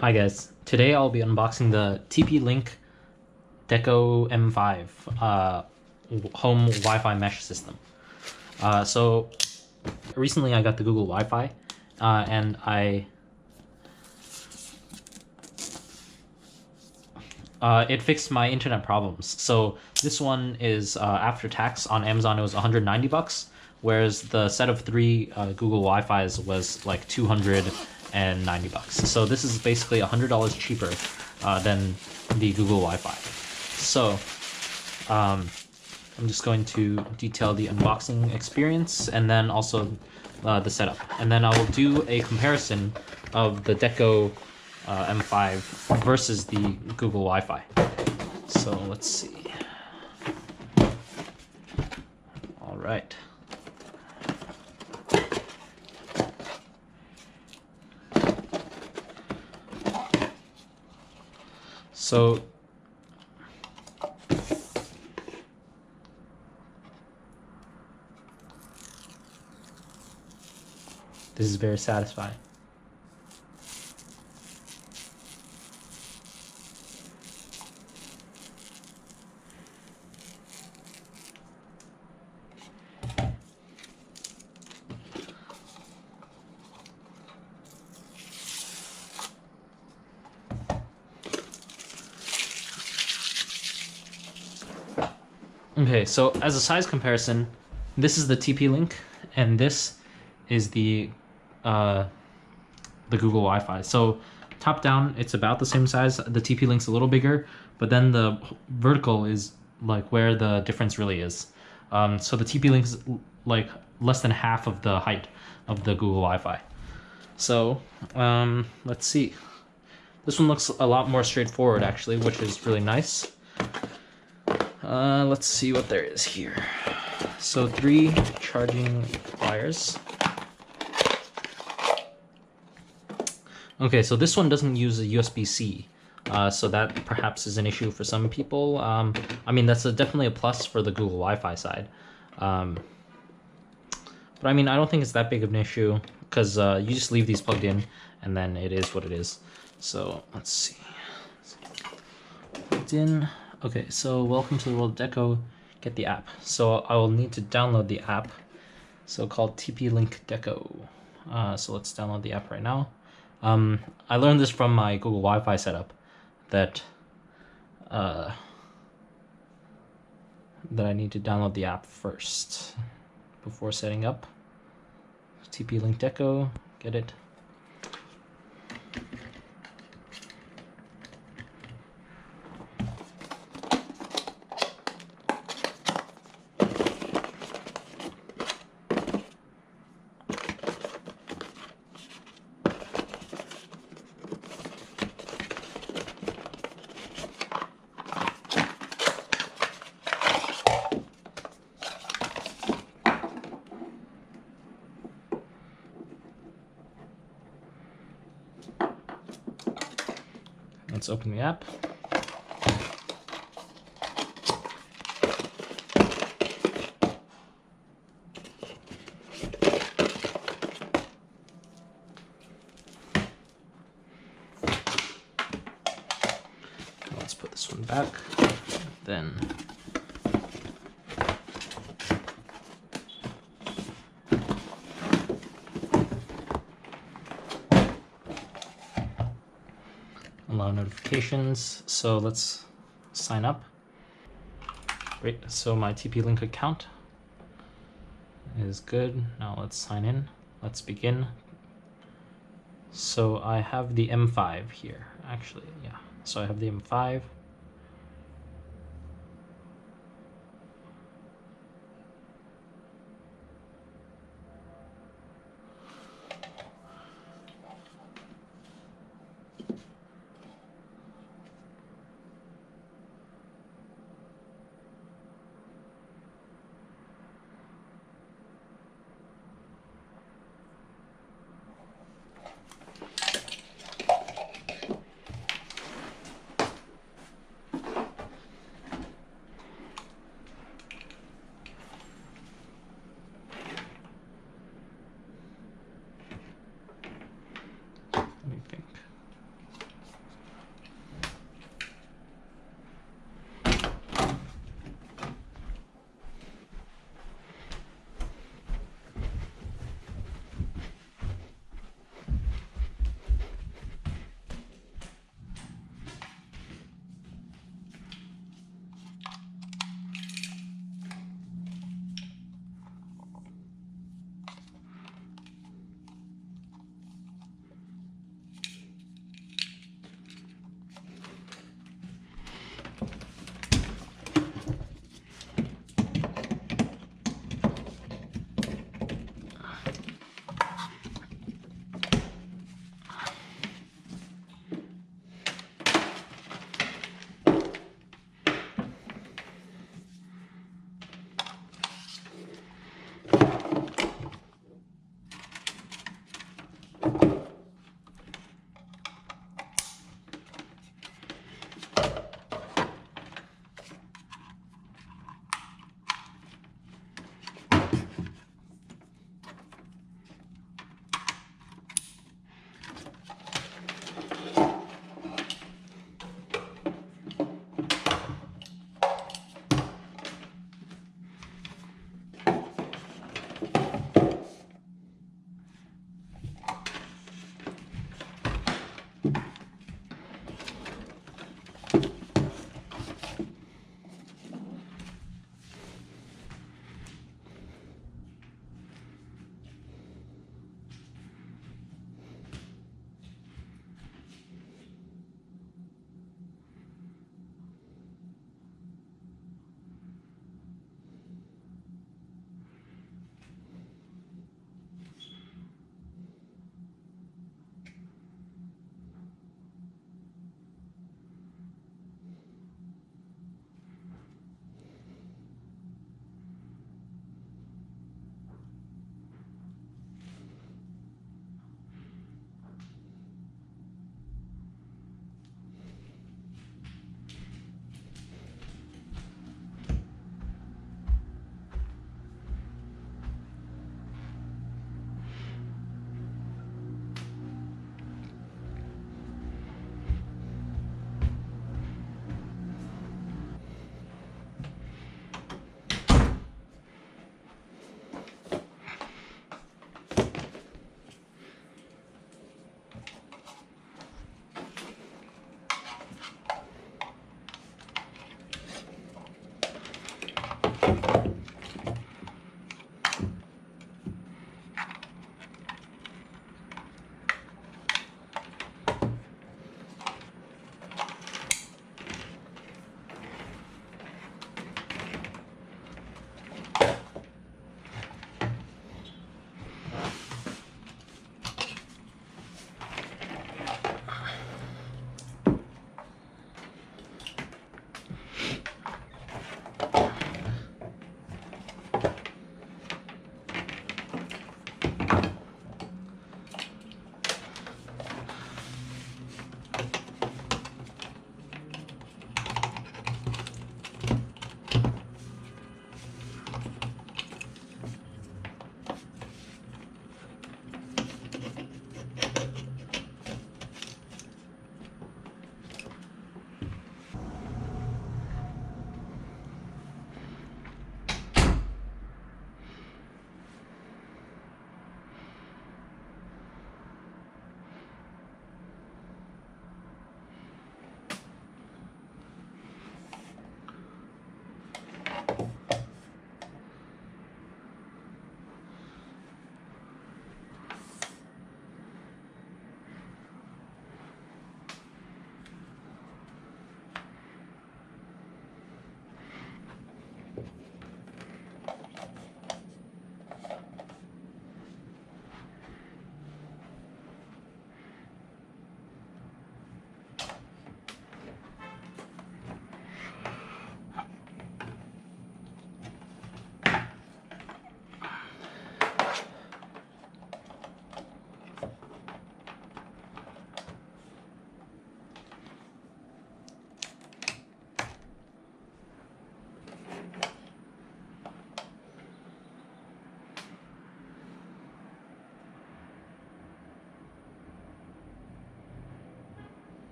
Hi guys, today I'll be unboxing the TP-Link Deco M5 home Wi-Fi mesh system. So recently I got the Google Wi-Fi and it fixed my internet problems. So this one is after tax on Amazon. It was 190 bucks, whereas the set of three Google Wi-Fi's was like 290 bucks. So this is basically $100 cheaper than the Google Wi-Fi. So I'm just going to detail the unboxing experience and then also the setup, and then I will do a comparison of the Deco M5 versus the Google Wi-Fi. So let's see. All right. So this is very satisfying. Okay, so as a size comparison, this is the TP-Link, and this is the Google Wi-Fi. So top down, it's about the same size. The TP-Link's a little bigger, but then the vertical is like where the difference really is. So the TP-Link's like less than half of the height of the Google Wi-Fi. So let's see. This one looks a lot more straightforward actually, which is really nice. Let's see what there is here. So 3 charging wires. Okay, so this one doesn't use a USB-C, so that perhaps is an issue for some people. I mean, that's definitely a plus for the Google Wi-Fi side. But I mean, I don't think it's that big of an issue, because you just leave these plugged in, and then it is what it is. So, let's see. Plugged in. Okay, so welcome to the world of Deco. Get the app. So I will need to download the app, so called TP-Link Deco. So let's download the app right now. I learned this from my Google Wi-Fi setup, that I need to download the app first before setting up. TP-Link Deco, get it. Let's open the app. Let's put this one back. Then allow notifications. So let's sign up. Great, so my TP-Link account is good. Now let's sign in. Let's begin. So I have the M5 here, actually, yeah. So I have the M5.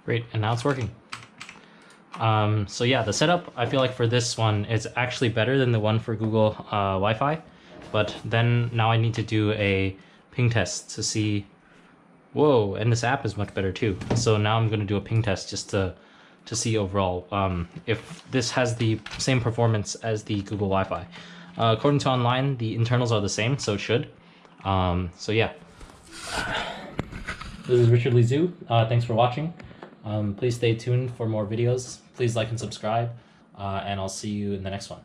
Great, and now it's working. So yeah, the setup, I feel like for this one is actually better than the one for Google Wi-Fi, but then now I need to do a ping test to see, whoa, and this app is much better too. So now I'm gonna do a ping test just to see overall if this has the same performance as the Google Wi-Fi. According to online, the internals are the same, so it should. So yeah. This is Richard Lee Zhu. Thanks for watching. Please stay tuned for more videos. Please like and subscribe, and I'll see you in the next one.